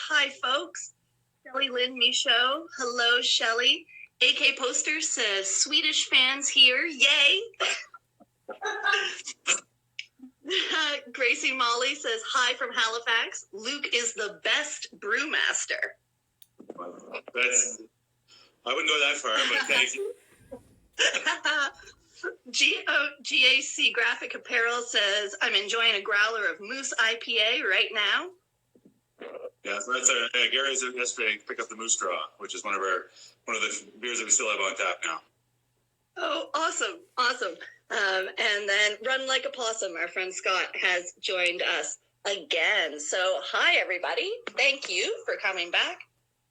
Hi, folks. Shelley Lynn Michaud. Hello, Shelley. AK Poster says, Swedish fans here. Yay. Gracie Molly says, hi from Halifax. Luke is the best brewmaster. I wouldn't go that far, but thank you. GAC Graphic Apparel says, I'm enjoying a growler of Moose IPA right now. Yeah, so that's Gary's yesterday pick up the Moose Straw, which is one of the beers that we still have on tap now. Oh, awesome. And then Run Like a Possum, our friend Scott, has joined us again. So, hi, everybody. Thank you for coming back.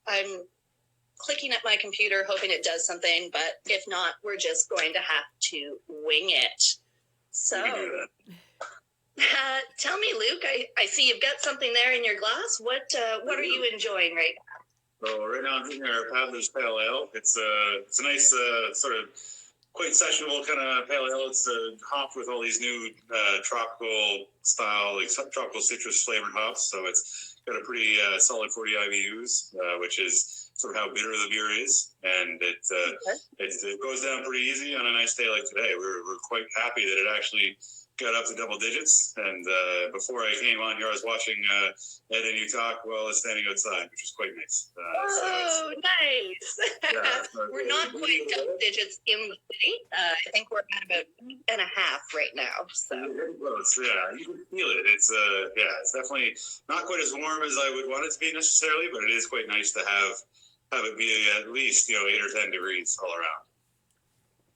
I'm clicking at my computer, hoping it does something, but if not, we're just going to have to wing it. So, tell me, Luke, I see you've got something there in your glass. What are you enjoying right now? So right now I'm drinking our Paddler's Pale Ale. It's a nice sort of quite sessionable kind of pale ale. It's hopped with all these new tropical style, like tropical citrus flavored hops. So it's got a pretty solid 40 IBUs, which is sort of how bitter the beer is, and it goes down pretty easy on a nice day like today. We're quite happy that it actually got up to double digits, and before I came on here, I was watching Ed and you talk while I was standing outside, which was quite nice. Nice. Yeah, we're not quite double digits in the city. I think we're at about 8.5 right now. So close. Yeah, you can feel it. It's it's definitely not quite as warm as I would want it to be necessarily, but it is quite nice to have it be at least 8 or 10 degrees all around.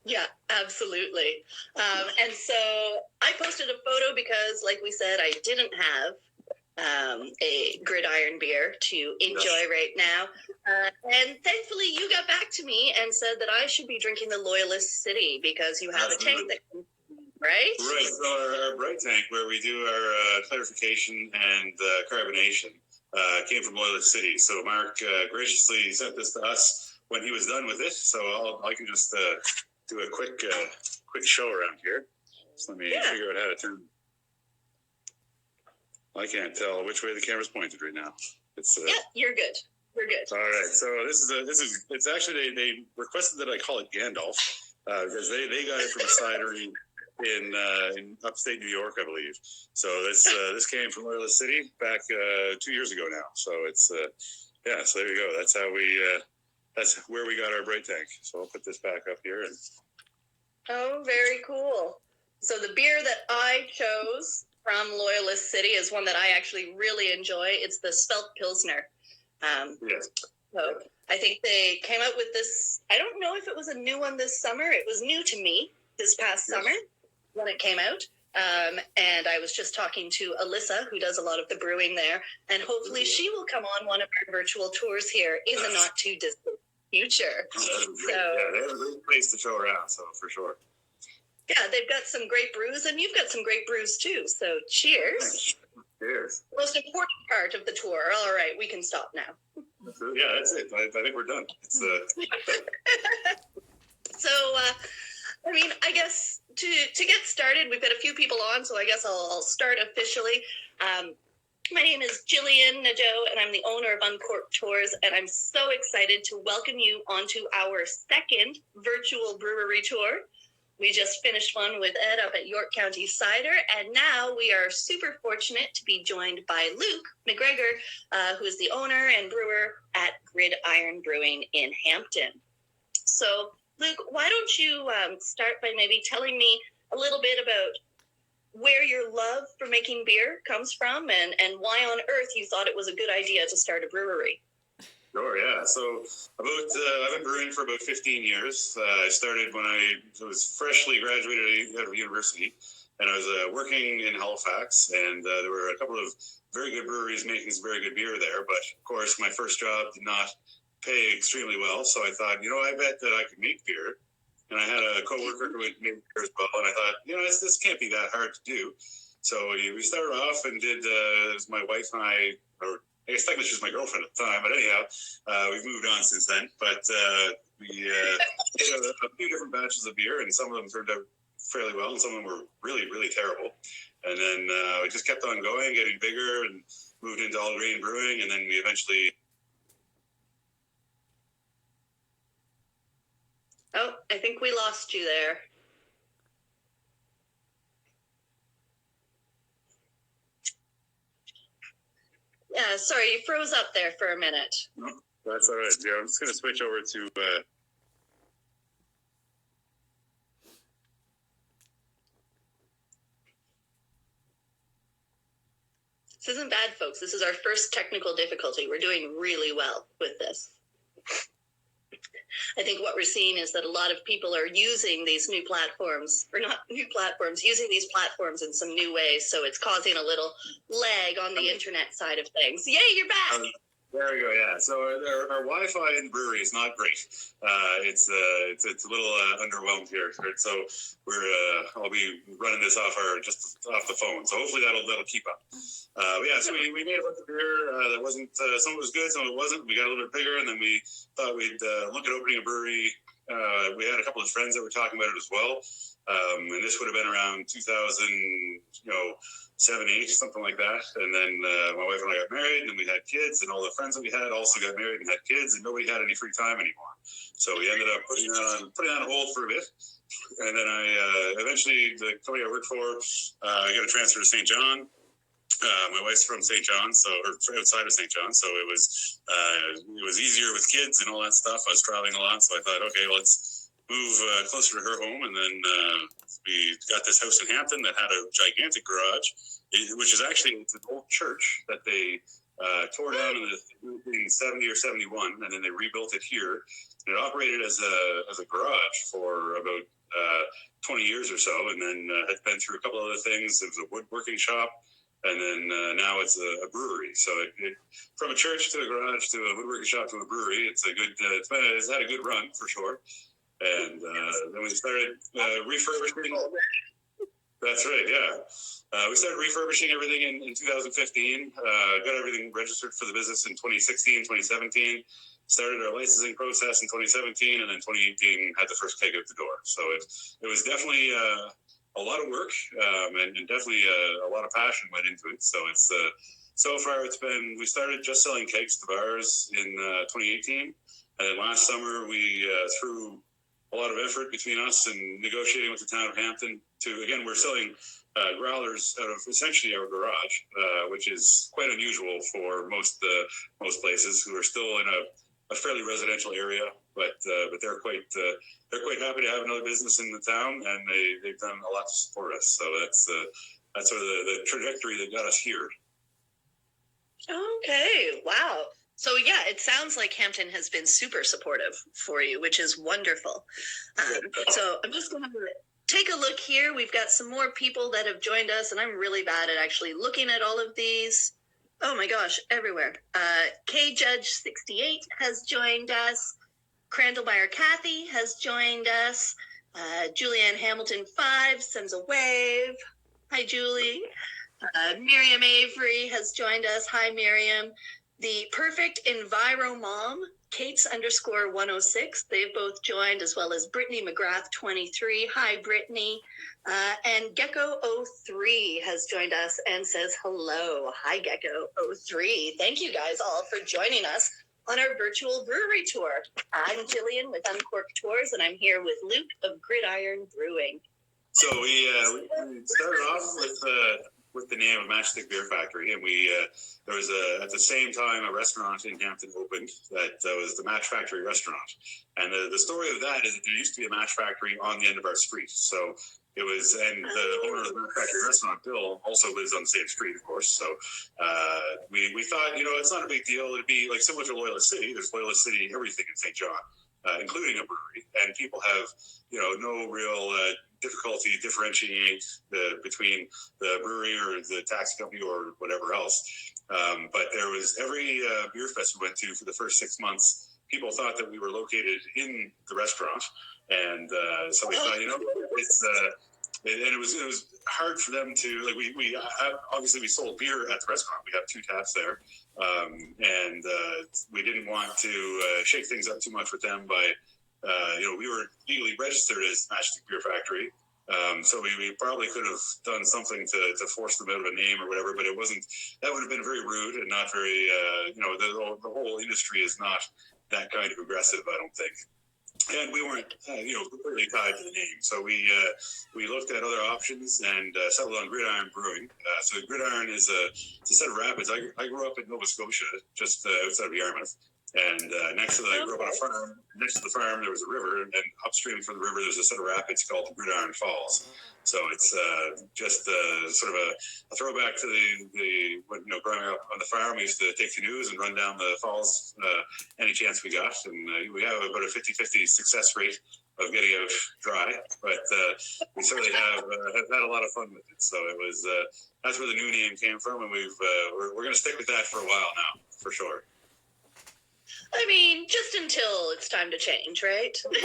Yeah, absolutely. And so I posted a photo because, like we said, I didn't have a Gridiron beer to enjoy right now. And thankfully, you got back to me and said that I should be drinking the Loyalist City because you have a tank that can, right? Right. So our bright tank, where we do our clarification and carbonation, came from Loyalist City. So Mark graciously sent this to us when he was done with it. So I can just do a quick show around here. So let me figure out how to turn. I can't tell which way the camera's pointed right now. It's you're good. We're good. All right. So it's actually they requested that I call it Gandalf because they got it from a cidery in upstate New York, I believe. So this came from Loyalist City back 2 years ago now. So it's so there you go. That's how that's where we got our bright tank. So I'll put this back up here. Oh, very cool. So the beer that I chose from Loyalist City is one that I actually really enjoy. It's the Spelt Pilsner. Yes. So I think they came out with this. I don't know if it was a new one this summer. It was new to me this past summer when it came out. And I was just talking to Alyssa, who does a lot of the brewing there, and hopefully she will come on one of our virtual tours here in the not too distant future. They have a great place to show around, so for sure. Yeah, they've got some great brews, and you've got some great brews too. So cheers. Cheers. Most important part of the tour. All right, we can stop now. Yeah, that's it. I think we're done. It's So, I mean, I guess to get started, we've got a few people on, so I guess I'll start officially. My name is Jillian Nadeau, and I'm the owner of Uncorked Tours, and I'm so excited to welcome you onto our second virtual brewery tour. We just finished one with Ed up at York County Cider, and now we are super fortunate to be joined by Luke MacGregor, who is the owner and brewer at Gridiron Brewing in Hampton. So, Luke, why don't you start by maybe telling me a little bit about where your love for making beer comes from and why on earth you thought it was a good idea to start a brewery. Sure, yeah. So I've been brewing for about 15 years. I started when I was freshly graduated out of university, and I was working in Halifax, and there were a couple of very good breweries making some very good beer there. But of course, my first job did not pay extremely well, so I thought, I bet that I could make beer. And I had a coworker who made beer as well, and I thought, this can't be that hard to do. So we started off and did, it was my wife and I, or I guess technically she was my girlfriend at the time, but anyhow, we've moved on since then. But we did a few different batches of beer, and some of them turned out fairly well, and some of them were really, really terrible. And then we just kept on going, getting bigger, and moved into all grain brewing, and then we eventually. Oh, I think we lost you there. Yeah, sorry, you froze up there for a minute. No, that's all right. Yeah, I'm just going to switch over to. This isn't bad, folks. This is our first technical difficulty. We're doing really well with this. I think what we're seeing is that a lot of people are using these new platforms, or not new platforms, using these platforms in some new ways. So it's causing a little lag on the internet side of things. Yay, you're back! There we go. Yeah. So our Wi-Fi in the brewery is not great. It's a little underwhelmed here. So I'll be running this off the phone. So hopefully that'll keep up. But yeah. So we made a bunch of beer that wasn't. Some of it was good, some of it wasn't. We got a little bit bigger, and then we thought we'd look at opening a brewery. We had a couple of friends that were talking about it as well. And this would have been around 2000, 7, 8, something like that. And then my wife and I got married, and we had kids, and all the friends that we had also got married and had kids, and nobody had any free time anymore. So we ended up putting that on hold for a bit. And then I eventually, the company I worked for, I got a transfer to St. John. My wife's from St. John, or outside of St. John, so it was easier with kids and all that stuff. I was traveling a lot, so I thought, okay, let's move closer to her home, and then we got this house in Hampton that had a gigantic garage, which is actually it's an old church that they tore down in 70 or 71, and then they rebuilt it here. And it operated as a garage for about 20 years or so, and then has been through a couple other things. It was a woodworking shop. And then now it's a brewery. So it from a church to a garage to a woodworking shop to a brewery, it's had a good run for sure. And then we started refurbishing. That's right, yeah. We started refurbishing everything in 2015. Got everything registered for the business in 2016, 2017. Started our licensing process in 2017, and then 2018 had the first keg out the door. So it was definitely a lot of work, and definitely a lot of passion went into it. So it's so far we started just selling kegs to bars in 2018, and then last summer we through a lot of effort between us and negotiating with the town of Hampton again we're selling growlers out of essentially our garage, which is quite unusual for most places who are still in a fairly residential area, but they're quite happy to have another business in the town, and they've done a lot to support us. So that's sort of the trajectory that got us here. Okay, wow. So yeah, it sounds like Hampton has been super supportive for you, which is wonderful. So I'm just going to take a look here. We've got some more people that have joined us, and I'm really bad at actually looking at all of these. Oh my gosh, everywhere. K Judge 68 has joined us. Crandallmeyer Kathy has joined us. Julianne Hamilton 5 sends a wave. Hi, Julie. Miriam Avery has joined us. Hi, Miriam. The Perfect Enviro Mom, Kate's _106. They've both joined, as well as Brittany McGrath 23. Hi, Brittany. And Gecko03 has joined us and says hello. Hi, Gecko03. Thank you guys all for joining us on our virtual brewery tour. I'm Jillian with Uncorked Tours, and I'm here with Luke of Gridiron Brewing. So we started off with the name of Matchstick Beer Factory, and there was at the same time a restaurant in Hampton opened that was the Match Factory restaurant. And the story of that is that there used to be a match factory on the end of our street. So it was, and the owner of the Match Factory restaurant, Bill, also lives on the same street, of course. So we thought, it's not a big deal. It'd be like similar to Loyalist City. There's Loyalist City, everything in St. John, including a brewery. And people have, no real difficulty differentiating between the brewery or the taxi company or whatever else. But there was every beer fest we went to for the first 6 months, people thought that we were located in the restaurant. And so we thought, it's and it was hard for them to we obviously we sold beer at the restaurant. We have 2 taps there, and we didn't want to shake things up too much with them by we were legally registered as Matchstick Beer Factory, So we probably could have done something to force them out of a name or whatever, but it wasn't. That would have been very rude and not very. The whole industry is not that kind of aggressive, I don't think. And we weren't, completely tied to the name. So we looked at other options and settled on Gridiron Brewing. So Gridiron is it's a set of rapids. I grew up in Nova Scotia, just outside of Yarmouth. And I grew up on a farm. Next to the farm, there was a river, and upstream from the river, there's a set of rapids called the Gridiron Falls. So it's just sort of a throwback to growing up on the farm. We used to take canoes and run down the falls any chance we got, and we have about a 50-50 success rate of getting out dry, but we certainly have had a lot of fun with it. So it was that's where the new name came from, and we're going to stick with that for a while now, for sure. I mean, just until it's time to change, right? We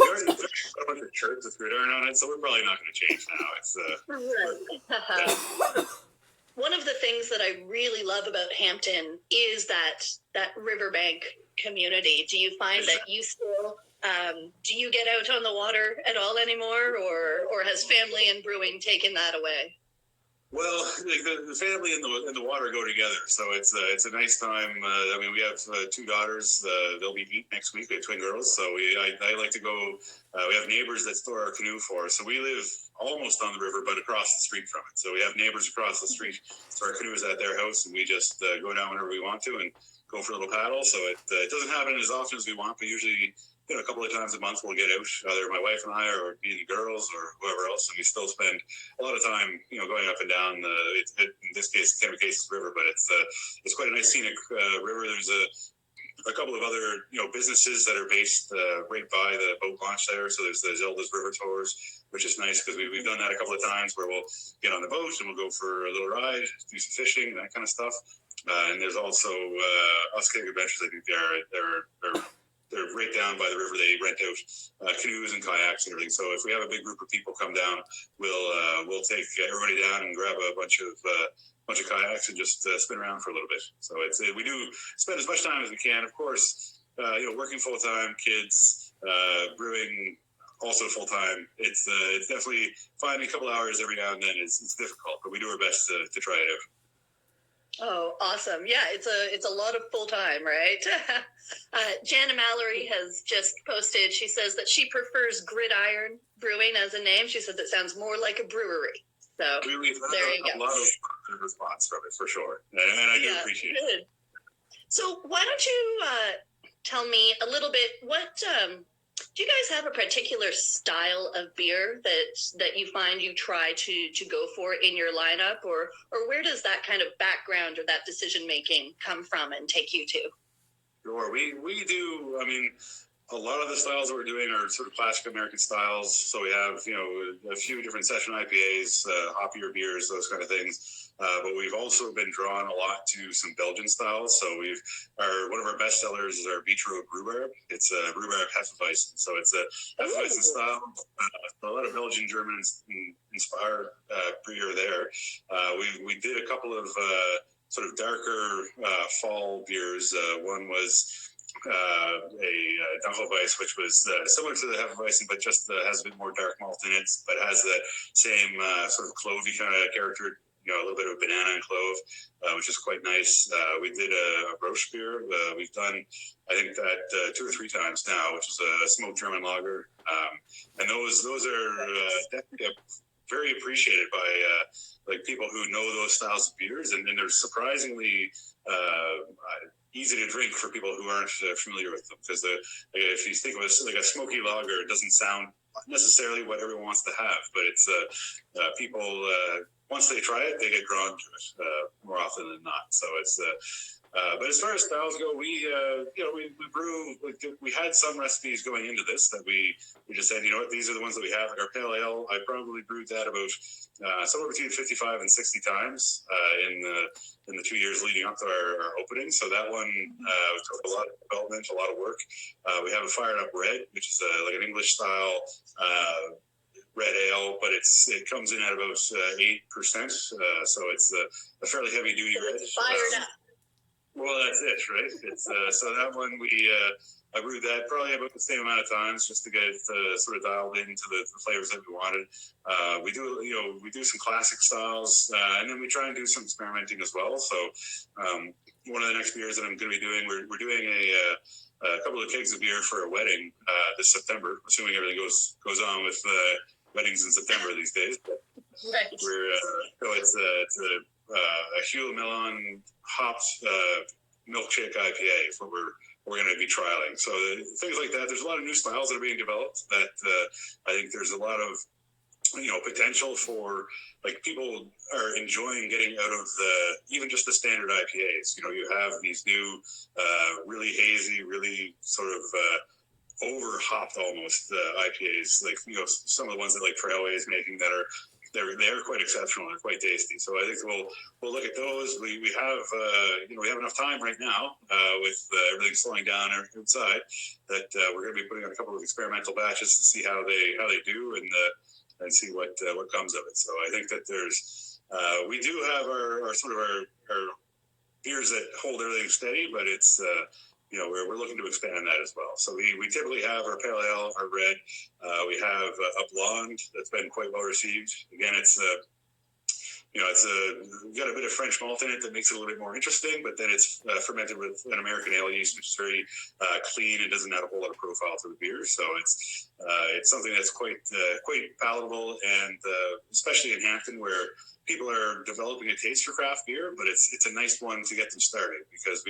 already took a bunch of shirts with Gridiron on it, so we're probably not going to change now. It's right. One of the things that I really love about Hampton is that riverbank community. Do you find that you still do you get out on the water at all anymore, or has family and brewing taken that away? Well, the family and the water go together, so it's a nice time. We have 2 daughters. They'll be 8 next week. We have twin girls, so I like to go. We have neighbors that store our canoe for us. So we live almost on the river, but across the street from it. So we have neighbors across the street. So our canoe is at their house, and we just go down whenever we want to and go for a little paddle. So it doesn't happen as often as we want, but usually, a couple of times a month we'll get out, either my wife and I or me and the girls or whoever else, and we still spend a lot of time, going up and down in this case, Kennebecasis River, but it's quite a nice scenic river. There's a couple of other, businesses that are based right by the boat launch there. So there's the Zelda's River Tours, which is nice because we've done that a couple of times where we'll get on the boat and we'll go for a little ride, do some fishing, that kind of stuff. And there's also Usking Adventures. I think they're right down by the river. They rent out canoes and kayaks and everything. So if we have a big group of people come down, we'll take everybody down and grab a bunch of kayaks and just spin around for a little bit. So we do spend as much time as we can. Of course, working full time, kids, brewing also full time. It's definitely finding a couple hours every now and then. It's difficult, but we do our best to try it out. Oh, awesome. Yeah, it's a lot of full time, right? Jana Mallory has just posted, she says that she prefers Gridiron Brewing as a name. She says it sounds more like a brewery. So we've had a lot of response from it, for sure. And I do appreciate it. So why don't you tell me a little bit, do you guys have a particular style of beer that you find you try to go for in your lineup, or where does that kind of background or that decision making come from and take you to? Sure, we do. A lot of the styles that we're doing are sort of classic American styles. So we have a few different session IPAs, hoppier beers, those kind of things. But we've also been drawn a lot to some Belgian styles. So one of our best sellers is our Brewer. It's a rhubarb Hefeweizen. So it's a Hefeweizen style. A lot of Belgian, German inspired beer there. We did a couple of sort of darker fall beers. One was a Dunkelweiss, which was similar to the Hefeweizen, but just has a bit more dark malt in it, but has the same sort of clovey kind of character. A little bit of banana and clove, which is quite nice. We did a Roche beer. We've done, I think, that 2 or 3 times now, which is a smoked German lager. And those are definitely very appreciated by people who know those styles of beers, and they're surprisingly easy to drink for people who aren't familiar with them. Because if you think of a smoky lager, it doesn't sound necessarily what everyone wants to have, but it's people. Once they try it, they get drawn to it more often than not. So it's, but as far as styles go, we brew. We had some recipes going into this that we just said, these are the ones that we have. Like our pale ale, I probably brewed that about somewhere between 55 and 60 times in the 2 years leading up to our opening. So that one took a lot of development, a lot of work. We have a fired up red, which is like an English style. Red ale, but it comes in at about 8%, so it's a fairly heavy duty red. Fired up. Well, that's it, right? It's so that one I brewed that probably about the same amount of times just to get it sort of dialed into the flavors that we wanted. We do some classic styles, and then we try and do some experimenting as well. So one of the next beers that I'm going to be doing, we're doing a couple of kegs of beer for a wedding this September, assuming everything goes on with weddings in September these days. Right. So it's a Hugh Melon hopped milkshake IPA is what we're going to be trialing. So things like that. There's a lot of new styles that are being developed that I think there's a lot of potential for, like, people are enjoying getting out of even just the standard IPAs. You have these new really hazy, really sort of over hopped almost IPAs, like some of the ones that like Trailway is making that are they're quite exceptional. They're quite tasty. So I think we'll look at those. We have we have enough time right now with everything slowing down outside that we're going to be putting on a couple of experimental batches to see how they do and see what comes of it. So I think that there's we do have our sort of our beers that hold everything steady, but it's we're looking to expand that as well. So we typically have our pale ale, our red. We have a blonde that's been quite well received. Again, it's got a bit of French malt in it that makes it a little bit more interesting, but then it's fermented with an American ale yeast, which is very clean and doesn't add a whole lot of profile to the beer. So it's something that's quite palatable, and especially in Hampton, where people are developing a taste for craft beer, but it's a nice one to get them started, because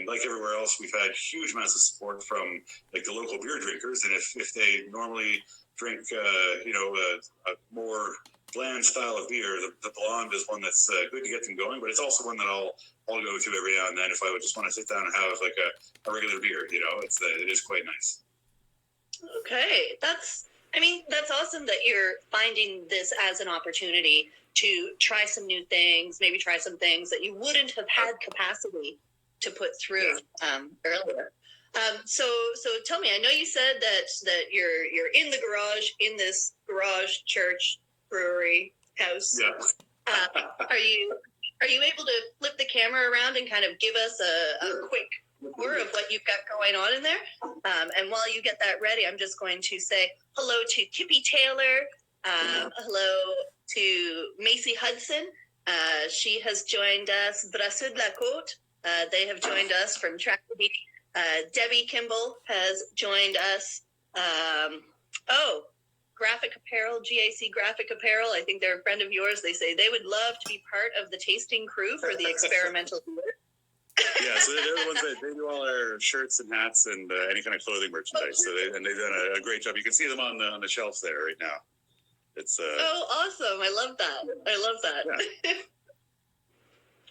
like everywhere else, we've had huge amounts of support from like the local beer drinkers, and if they normally drink a more bland style of beer, the blonde is one that's good to get them going, but it's also one that I'll go to every now and then if I would just want to sit down and have like a regular beer. It is quite nice. Okay, that's awesome that you're finding this as an opportunity to try some new things, maybe try some things that you wouldn't have had capacity to put through earlier. So tell me, I know you said that you're in the garage, in this garage church brewery house. Yeah. Are you able to flip the camera around and kind of give us a quick tour of what you've got going on in there? And while you get that ready, I'm just going to say hello to Kippy Taylor. Hello to Macy Hudson. She has joined us. Brasseux de la Côte. They have joined us from Tractabeat. Debbie Kimball has joined us. Graphic Apparel, GAC Graphic Apparel. I think they're a friend of yours. They say they would love to be part of the tasting crew for the experimental beer. Yeah, so they're the ones that they do all our shirts and hats and any kind of clothing merchandise. So they've done a great job. You can see them on the shelves there right now. It's awesome! I love that. Yeah.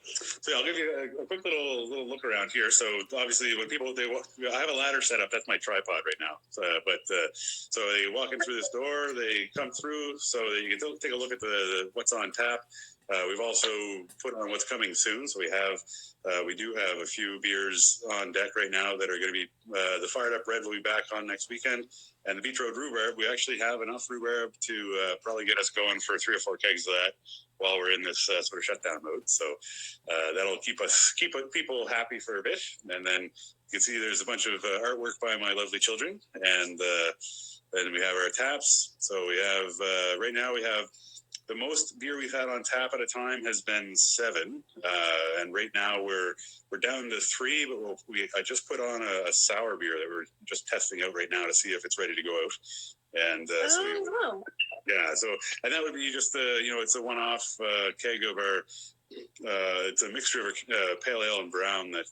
So I'll give you a quick little look around here. So obviously, when people I have a ladder set up. That's my tripod right now. So they walk in through this door, they come through, so that you can take a look at what's on tap. We've also put on what's coming soon. So we do have a few beers on deck right now that are going to be the Fired Up Red will be back on next weekend, and the Beach Road Rhubarb. We actually have enough rhubarb to probably get us going for 3 or 4 kegs of that while we're in this sort of shutdown mode. So that'll keep people happy for a bit. And then you can see there's a bunch of artwork by my lovely children, and then we have our taps. So we have right now we have. The most beer we've had on tap at a time has been 7, and right now we're down to 3. But I just put on a sour beer that we're just testing out right now to see if it's ready to go out. And wow. Yeah, and that would be just it's a one-off keg of our. It's a mixture of pale ale and brown that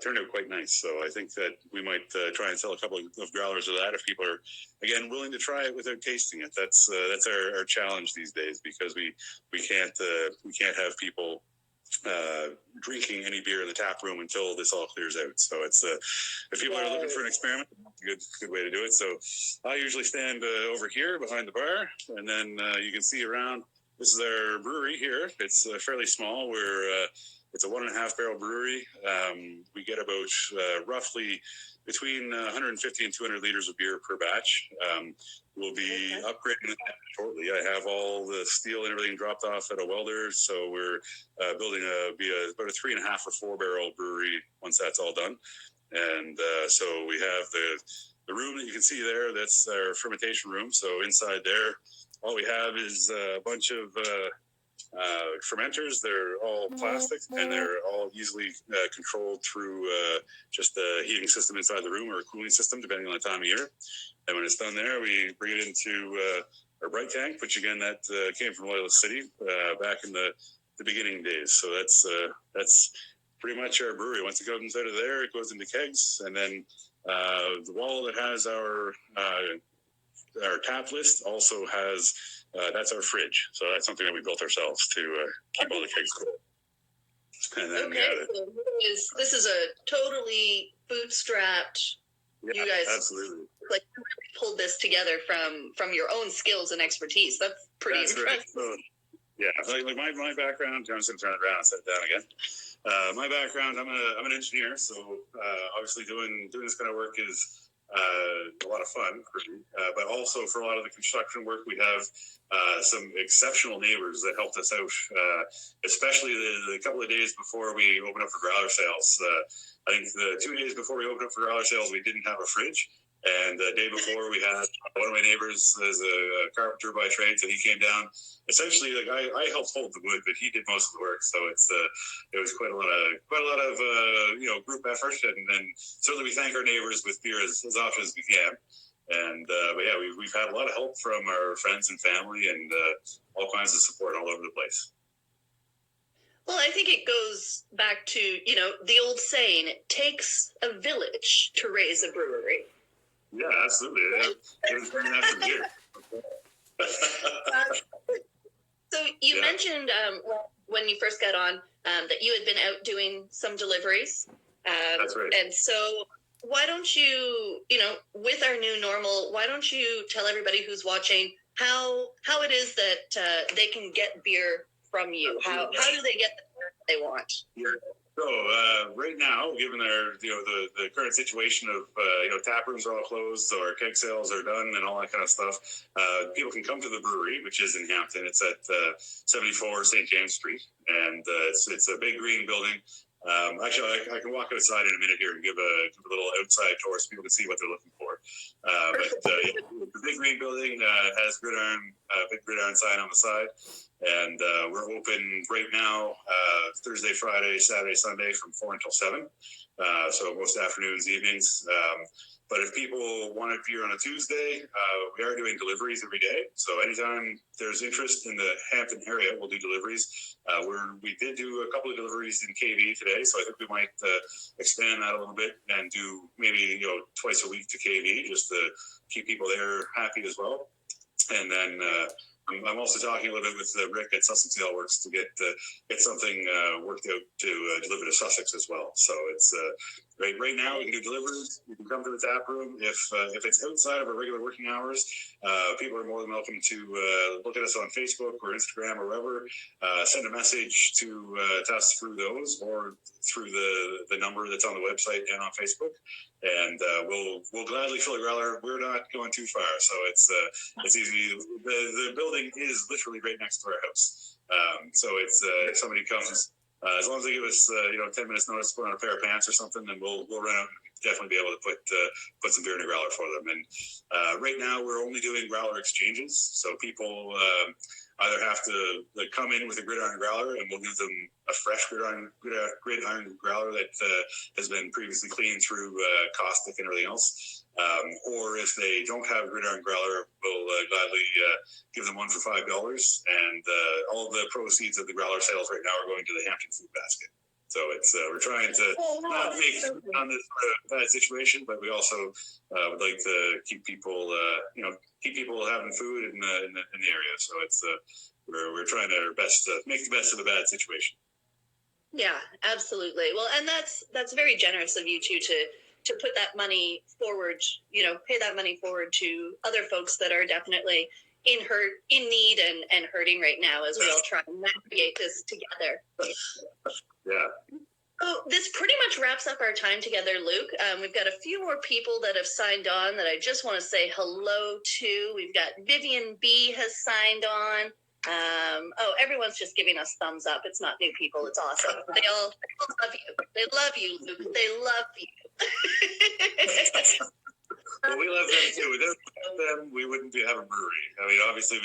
turned out quite nice. So I think that we might try and sell a couple of growlers of that if people are, again, willing to try it without tasting it. That's our challenge these days, because we can't have people drinking any beer in the tap room until this all clears out. So it's if people are looking for an experiment, good way to do it. So I usually stand over here behind the bar, and then you can see around. This is our brewery here. It's fairly small. We're it's a 1.5 barrel brewery. We get about roughly between 150 and 200 liters of beer per batch. We'll be upgrading that shortly. I have all the steel and everything dropped off at a welder, so we're building about a 3.5 or 4 barrel brewery once that's all done. And so we have the room that you can see there. That's our fermentation room. So inside there, all we have is a bunch of fermenters. They're all plastic, and they're all easily controlled through just the heating system inside the room or a cooling system, depending on the time of year. And when it's done there, we bring it into our bright tank, which again, that came from Loyalist City back in the beginning days. So that's pretty much our brewery. Once it goes inside of there, it goes into kegs, and then the wall that has our tap list also has that's our fridge. So that's something that we built ourselves to keep all the kegs cool. And then, so this is a totally bootstrapped. Yeah, you guys absolutely like pulled this together from your own skills and expertise. That's pretty impressive. Right. So, yeah, like my background. Johnson, turn it around and sit down again. My background, I'm an engineer, so obviously doing this kind of work is a lot of fun for me. But also for a lot of the construction work, we have some exceptional neighbors that helped us out, especially the couple of days before we opened up for growler sales. I think the 2 days before we opened up for growler sales, we didn't have a fridge. And the day before, we had one of my neighbors as a carpenter by trade, so he came down. Essentially, like I helped hold the wood, but he did most of the work. So it was quite a lot of group effort, and certainly we thank our neighbors with beer as often as we can. And but yeah, we've had a lot of help from our friends and family, and all kinds of support all over the place. Well, I think it goes back to the old saying: it takes a village to raise a brewery. Yeah, absolutely. It was bringing that from here. So you mentioned when you first got on that you had been out doing some deliveries. That's right. And so why don't you, with our new normal, why don't you tell everybody who's watching how it is that they can get beer from you? How do they get the beer they want? Yeah. So right now, given our the current situation of tap rooms are all closed, so our keg sales are done and all that kind of stuff, people can come to the brewery, which is in Hampton. It's at 74 St. James Street, and it's a big green building. Actually, I can walk outside in a minute here and give a little outside tour so people can see what they're looking for. The big green building has big gridiron sign on the side. And we're open right now Thursday, Friday, Saturday, Sunday from 4 until 7. So most afternoons, evenings. But if people want a beer on a Tuesday, we are doing deliveries every day. So anytime there's interest in the Hampton area, we'll do deliveries. We did do a couple of deliveries in KV today, so I think we might expand that a little bit and do maybe twice a week to KV just to keep people there happy as well. And then I'm also talking a little bit with Rick at Sussex Ale Works to get something worked out to deliver to Sussex as well. So it's right now we can do deliveries. You can come to the tap room if it's outside of our regular working hours. People are more than welcome to look at us on Facebook or Instagram or wherever. Send a message to us through those or through the number that's on the website and on Facebook. And we'll gladly fill a growler. We're not going too far, so it's easy. The building is literally right next to our house, so it's if somebody comes, as long as they give us 10 minutes notice, put on a pair of pants or something, then we'll run out and definitely be able to put some beer in a growler for them. And right now we're only doing growler exchanges, so people either have to come in with a gridiron growler, and we'll give them a fresh gridiron growler that has been previously cleaned through caustic and everything else. Or if they don't have a gridiron growler, we'll gladly give them one for $5. And all the proceeds of the growler sales right now are going to the Hampton food basket. So it's we're trying to not make on this bad situation, but we also would like to keep people having food in the area. So it's we're trying our best to make the best of a bad situation. Yeah, absolutely. Well, and that's very generous of you too to put that money forward. Pay that money forward to other folks that are definitely in need and hurting right now as we all try and navigate this together. Yeah. So this pretty much wraps up our time together, Luke. We've got a few more people that have signed on that I just want to say hello to. We've got Vivian B has signed on. Everyone's just giving us thumbs up. It's not new people. It's awesome. They all love you. They love you, Luke. They love you. Well, we love them too. Without them, we wouldn't be having a brewery. I mean, obviously,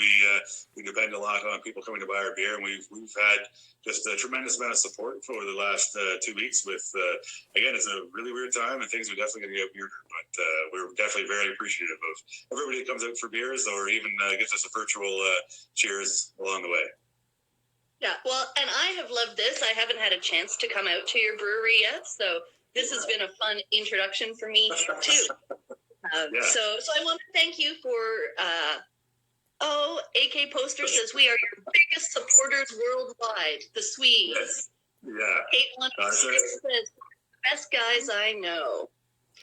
we depend a lot on people coming to buy our beer, and we've had just a tremendous amount of support for the last 2 weeks. With again, it's a really weird time, and things are definitely going to get weirder. But we're definitely very appreciative of everybody that comes out for beers, or even gives us a virtual cheers along the way. Yeah, well, and I have loved this. I haven't had a chance to come out to your brewery yet, so this has been a fun introduction for me too. So I want to thank you for, AK Poster says, we are your biggest supporters worldwide, the Swedes. Yes. Yeah. Kate says, best guys I know.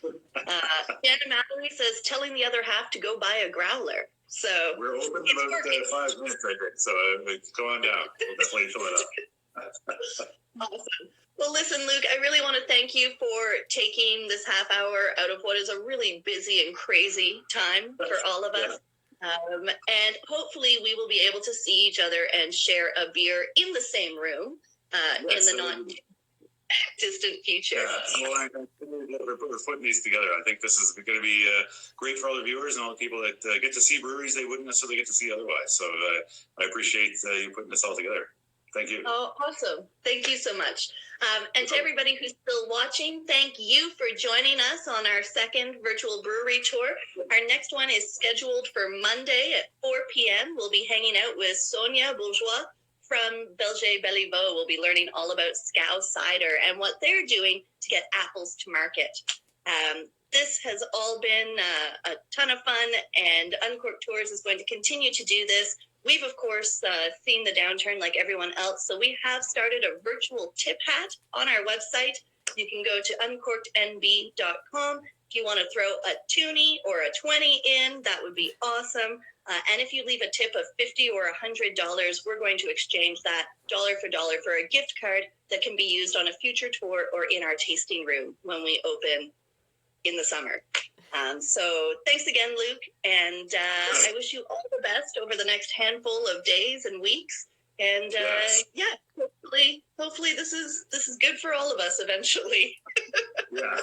Dana Mallory says, telling the other half to go buy a growler. So we're open in about 5 minutes, I think. So go on down. We'll definitely fill it up. Awesome. Well, listen, Luke, I really want to thank you for taking this half hour out of what is a really busy and crazy time for all of us. And hopefully we will be able to see each other and share a beer in the same room in the non-distant future. Yeah, well, we're putting these together. I think this is going to be great for all the viewers and all the people that get to see breweries they wouldn't necessarily get to see otherwise. So I appreciate you putting this all together. Thank you. Oh, awesome. Thank you so much. And to everybody who's still watching, thank you for joining us on our second virtual brewery tour. Our next one is scheduled for Monday at 4 p.m. We'll be hanging out with Sonia Bourgeois from Belgier-Beliveau. We'll be learning all about Scow cider and what they're doing to get apples to market. This has all been a ton of fun, and Uncorked Tours is going to continue to do this. We've, of course, seen the downturn like everyone else, so we have started a virtual tip hat on our website. You can go to uncorkednb.com. If you want to throw a toonie or a 20 in, that would be awesome. And if you leave a tip of $50 or $100, we're going to exchange that dollar for dollar for a gift card that can be used on a future tour or in our tasting room when we open in the summer. So thanks again, Luke, and I wish you all the best over the next handful of days and weeks. And hopefully this is good for all of us eventually. Yeah.